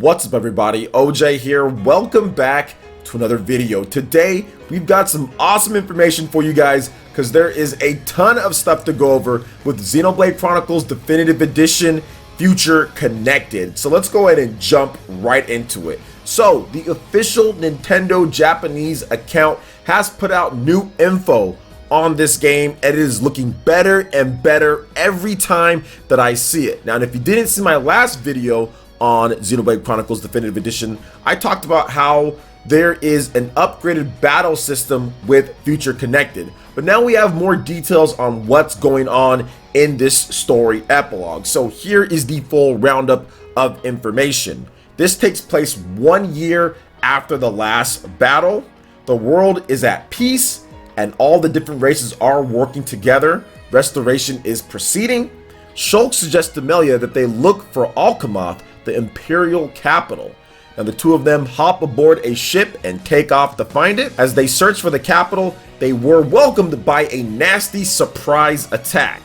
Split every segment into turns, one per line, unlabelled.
What's up everybody, OJ here. Welcome back to another video. Today we've got some awesome information for you guys because there is a ton of stuff to go over with Xenoblade Chronicles Definitive Edition Future Connected. So let's go ahead and jump right into it. So the official Nintendo Japanese account has put out new info on this game, and it is looking better and better every time that I see it. Now, if you didn't see my last video on Xenoblade Chronicles Definitive Edition, I talked about how there is an upgraded battle system with Future Connected, but now we have more details on what's going on in this story epilogue. So here is the full roundup of information. This takes place 1 year after the last battle. The world is at peace and all the different races are working together. Restoration is proceeding. Shulk suggests to Melia that they look for Alchemath, the Imperial capital. And the two of them hop aboard a ship and take off to find it. As they search for the capital, they were welcomed by a nasty surprise attack.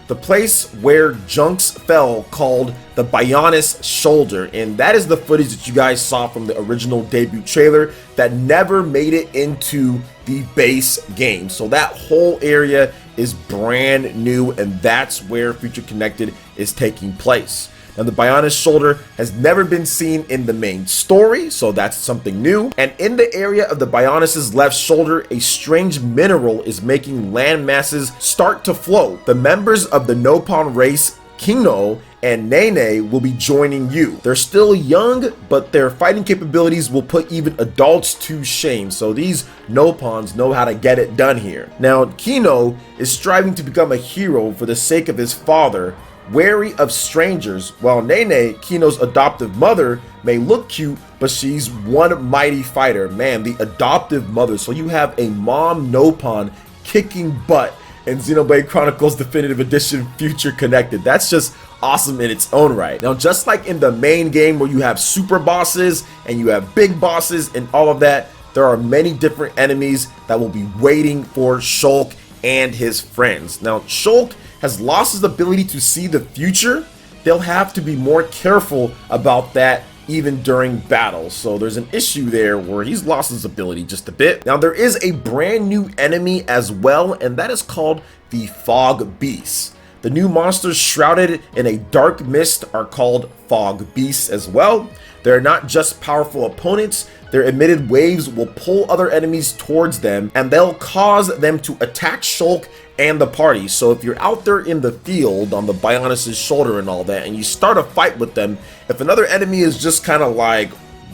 The place where Junks fell called the Bionis Shoulder, and that is the footage that you guys saw from the original debut trailer that never made it into the base game. So that whole area is brand new, and that's where Future Connected is taking place. Now, the Bionis Shoulder has never been seen in the main story, so that's something new. And in the area of the Bionis' left shoulder, a strange mineral is making land masses start to flow. The members of the Nopon race, Kino and Nene, will be joining you. They're still young, but their fighting capabilities will put even adults to shame. So these Nopons know how to get it done here. Now, Kino is striving to become a hero for the sake of his father, wary of strangers, while Nene, Kino's adoptive mother, may look cute, but she's one mighty fighter. Man, the adoptive mother. So you have a mom Nopon kicking butt in Xenoblade Chronicles Definitive Edition Future Connected. That's just awesome in its own right. Now, just like in the main game where you have super bosses and you have big bosses and all of that, there are many different enemies that will be waiting for Shulk and his friends. Now, Shulk has lost his ability to see the future. They'll have to be more careful about that even during battles. So there's an issue there where he's lost his ability just a bit. Now, there is a brand new enemy as well, and that is called the Fog Beasts. The new monsters shrouded in a dark mist are called Fog Beasts as well. They're not just powerful opponents, their emitted waves will pull other enemies towards them, and they'll cause them to attack Shulk and the party. So if you're out there in the field on the Bionis' shoulder and all that, and you start a fight with them, if another enemy is just kind of like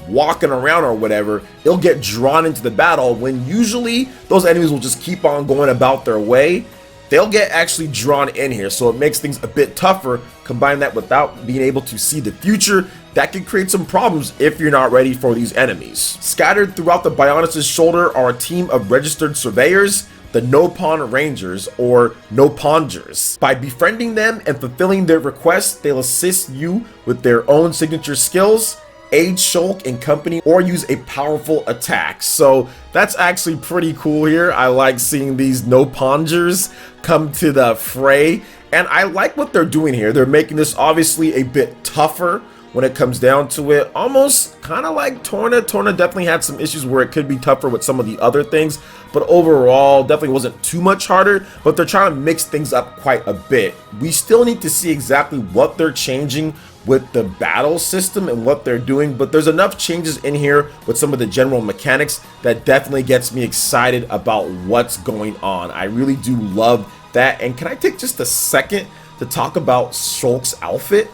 walking around or whatever, they'll get drawn into the battle, when usually those enemies will just keep on going about their way. They'll get actually drawn in here, so it makes things a bit tougher. Combine that without being able to see the future, that could create some problems if you're not ready for these enemies. Scattered throughout the Bionis' shoulder are a team of registered surveyors, the Nopon Rangers, or Nopongers. By befriending them and fulfilling their requests, they'll assist you with their own signature skills, aid Shulk and company, or use a powerful attack. So that's actually pretty cool here. I like seeing these Nopongers come to the fray, and I like what they're doing here. They're making this obviously a bit tougher when it comes down to it, almost kind of like Torna. Torna definitely had some issues where it could be tougher with some of the other things, but overall definitely wasn't too much harder, but they're trying to mix things up quite a bit. We still need to see exactly what they're changing with the battle system and what they're doing, but there's enough changes in here with some of the general mechanics that definitely gets me excited about what's going on. I really do love that. And can I take just a second to talk about Shulk's outfit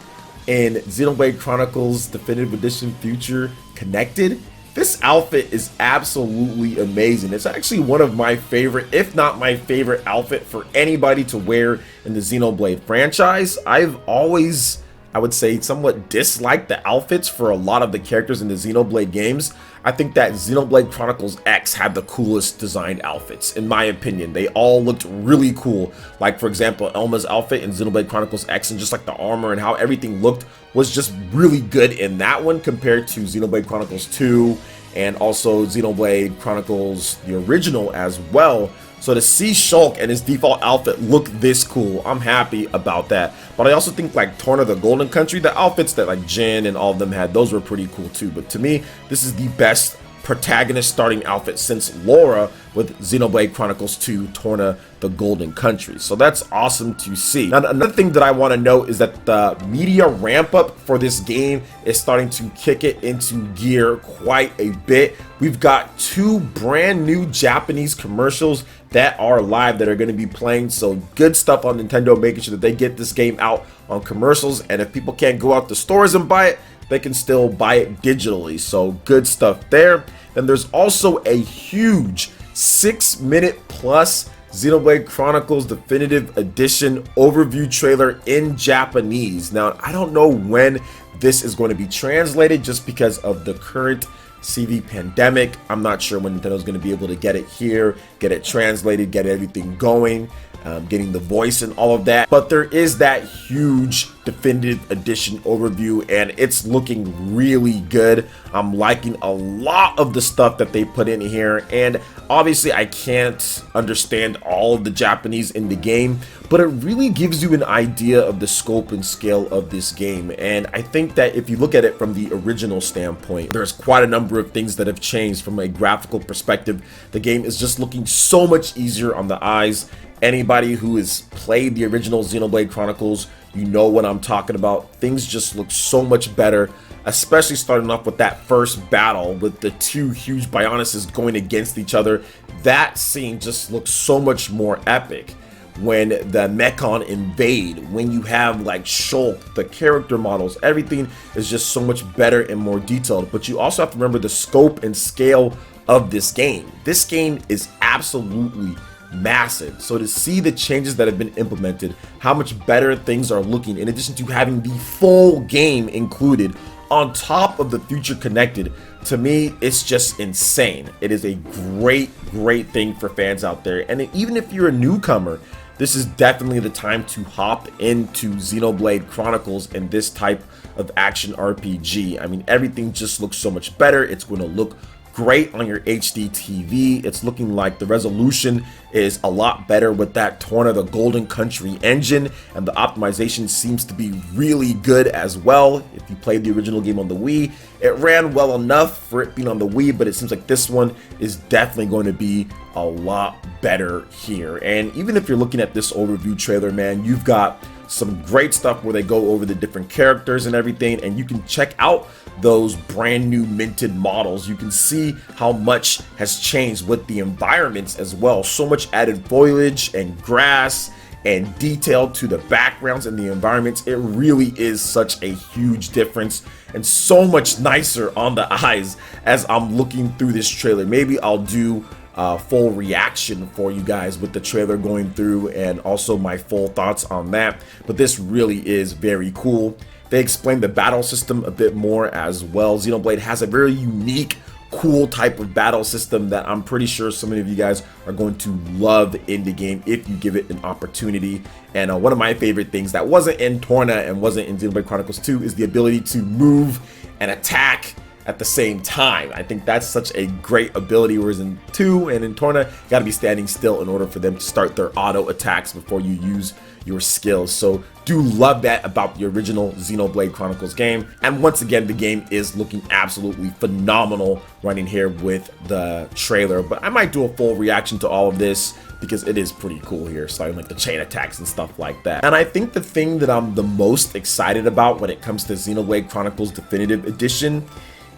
in Xenoblade Chronicles Definitive Edition Future Connected? This outfit is absolutely amazing. It's actually one of my favorite, if not my favorite outfit for anybody to wear in the Xenoblade franchise. I've always, I would say, somewhat disliked the outfits for a lot of the characters in the Xenoblade games. I think that Xenoblade Chronicles X had the coolest designed outfits, in my opinion. They all looked really cool. Like, for example, Elma's outfit in Xenoblade Chronicles X, and just like the armor and how everything looked was just really good in that one compared to Xenoblade Chronicles 2 and also Xenoblade Chronicles the original as well. So to see Shulk and his default outfit look this cool, I'm happy about that. But I also think like Torna the Golden Country, the outfits that like Jin and all of them had, those were pretty cool too. But to me, this is the best protagonist starting outfit since Laura with Xenoblade Chronicles 2 Torna the Golden Country. So that's awesome to see. Now, another thing that I want to note is that the media ramp up for this game is starting to kick it into gear quite a bit. We've got 2 brand new Japanese commercials that are live that are going to be playing. So good stuff on Nintendo, making sure that they get this game out on commercials. And if people can't go out to stores and buy it, they can still buy it digitally. So good stuff there. Then there's also a huge 6-minute plus Xenoblade Chronicles Definitive Edition overview trailer in Japanese. Now, I don't know when this is going to be translated just because of the current CV pandemic. I'm not sure when Nintendo's going to be able to get it here, get it translated, get everything going, getting the voice and all of that. But there is that huge definitive edition overview and it's looking really good. I'm liking a lot of the stuff that they put in here, and obviously I can't understand all of the Japanese in the game, but it really gives you an idea of the scope and scale of this game. And I think that if you look at it from the original standpoint, there's quite a number of things that have changed from a graphical perspective. The game is just looking so much easier on the eyes. Anybody who has played the original Xenoblade Chronicles, you know what I'm talking about. Things just look so much better, especially starting off with that first battle with the 2 huge Bionuses going against each other. That scene just looks so much more epic. When the Mechon invade, when you have like Shulk, the character models, everything is just so much better and more detailed. But you also have to remember the scope and scale of this game. This game is absolutely massive. So to see the changes that have been implemented, how much better things are looking, in addition to having the full game included on top of the future connected, to me, it's just insane. It is a great thing for fans out there. And even if you're a newcomer, this is definitely the time to hop into Xenoblade Chronicles and this type of action RPG. I mean, everything just looks so much better. It's going to look great on your HD TV. It's looking like the resolution is a lot better with that Torna the Golden Country engine, and the optimization seems to be really good as well. If you played the original game on the Wii, it ran well enough for it being on the Wii, but it seems like this one is definitely going to be a lot better here. And even if you're looking at this overview trailer, man, you've got some great stuff where they go over the different characters and everything, and you can check out those brand new minted models. You can see how much has changed with the environments as well. So much added foliage and grass and detail to the backgrounds and the environments. It really is such a huge difference and so much nicer on the eyes as I'm looking through this trailer. Maybe I'll do a full reaction for you guys with the trailer going through and also my full thoughts on that. But this really is very cool. They explained the battle system a bit more as well. Xenoblade has a very unique, cool type of battle system that I'm pretty sure so many of you guys are going to love in the game if you give it an opportunity. And one of my favorite things that wasn't in Torna and wasn't in Xenoblade Chronicles 2 is the ability to move and attack at the same time. I think that's such a great ability, whereas in 2 and in Torna, you gotta be standing still in order for them to start their auto attacks before you use your skills. So do love that about the original Xenoblade Chronicles game. And once again, the game is looking absolutely phenomenal running here with the trailer, but I might do a full reaction to all of this because it is pretty cool here, starting like the chain attacks and stuff like that. And I think the thing that I'm the most excited about when it comes to Xenoblade Chronicles Definitive Edition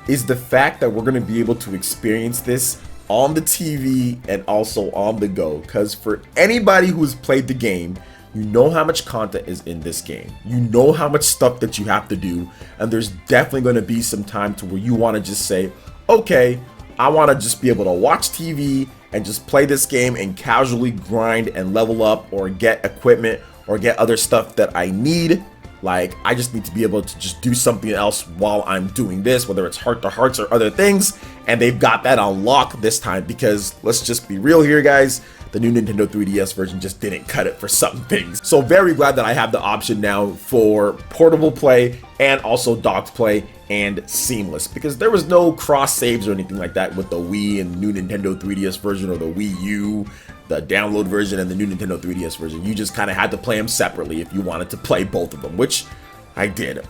is the fact that we're going to be able to experience this on the TV and also on the go. Because for anybody who's played the game, you know how much content is in this game. You know how much stuff that you have to do, and there's definitely going to be some time to where you want to just say, okay, I want to just be able to watch TV and just play this game and casually grind and level up or get equipment or get other stuff that I need. Like, I just need to be able to just do something else while I'm doing this, whether it's heart to hearts or other things. And they've got that on lock this time because let's just be real here, guys. The new Nintendo 3DS version just didn't cut it for some things. So very glad that I have the option now for portable play and also docked play and seamless, because there was no cross saves or anything like that with the Wii and new Nintendo 3DS version or the Wii U. the download version and the new Nintendo 3DS version. You just kind of had to play them separately if you wanted to play both of them, which I did.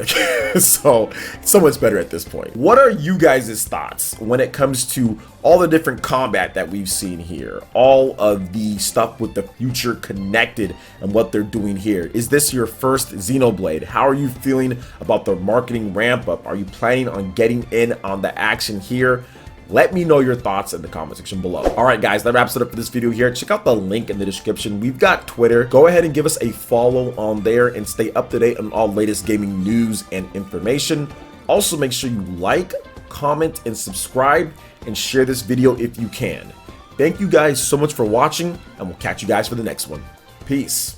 So it's so much better at this point. What are you guys' thoughts when it comes to all the different combat that we've seen here? All of the stuff with the future connected and what they're doing here. Is this your first Xenoblade? How are you feeling about the marketing ramp up? Are you planning on getting in on the action here? Let me know your thoughts in the comment section below. All right, guys, that wraps it up for this video here. Check out the link in the description. We've got Twitter. Go ahead and give us a follow on there and stay up to date on all latest gaming news and information. Also, make sure you like, comment, and subscribe, and share this video if you can. Thank you guys so much for watching, and we'll catch you guys for the next one. Peace.